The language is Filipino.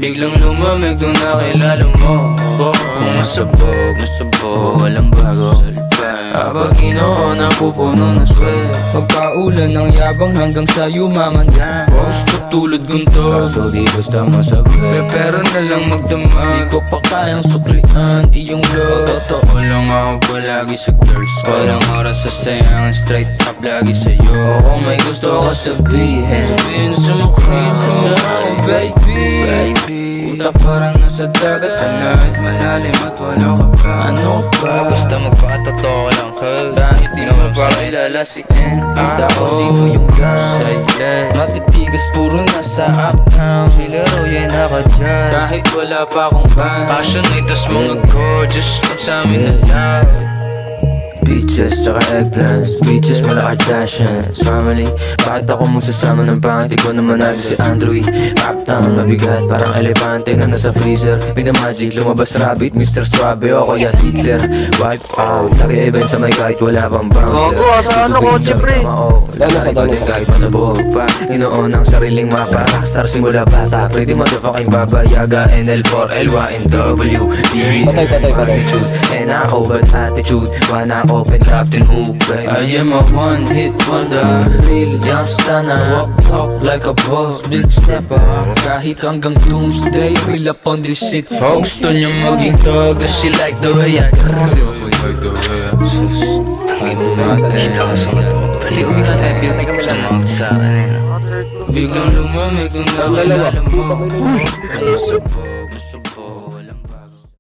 Biglang lumamig nung nakilala mo ako. Kung masabog, walang bago. Habang inoon ang pupuno ng swel. Pagpaulan ng yabang hanggang sa yumaman na gusto tulad gunto. Kaso di basta masabi, pero na lang magdama. Di ko pa kayang suklian iyong love. Totoo lang ako palagi sa girls. Walang oras sa sayangan, straight up lagi sa'yo. Oo, may gusto ako sabihin. Sabihin sa makulit sa mga baby. Puta parang nasa dagat, kahit malalim at wala ka pa. Ano ba? Basta magpatotoo lang ka. Kahit di mo pa kilala si N. Puta ko sino yung guy. Matitigas puro nasa uptown. Sila Roy naka dyan. Kahit wala pa akong band. Passionate tas mga gorgeous sa amin na lahat. Peaches, tsaka eggplants. Peaches, mala Kardashians. Family, bakit ako mong sasama ng pangit? Ikaw naman natin si Andrew. Uptown, mabigat, parang elepante na nasa freezer. Pinamagic, lumabas rabbit, Mr. Suave o kaya Hitler. Wipe out, nag-event sa may kahit wala pang bouncer. Gogo, sa ano kotse pre? Lalo sa dalo kahit masabog pa. Inoon ang sariling mapa. Rockstar simula bata. Pretty motherfucking baba. Yaga, NL4, LYNW. Patay. And I bad attitude. Wanna open Captain Hook, baby. I am a one-hit wonder. Real youngster na walk talk like a boss. Big stepper. Kahit hanggang doomsday, feel up on this shit. Gusto niya maging dog. Cause she like the way I biglang lumamig nung nakilala mo.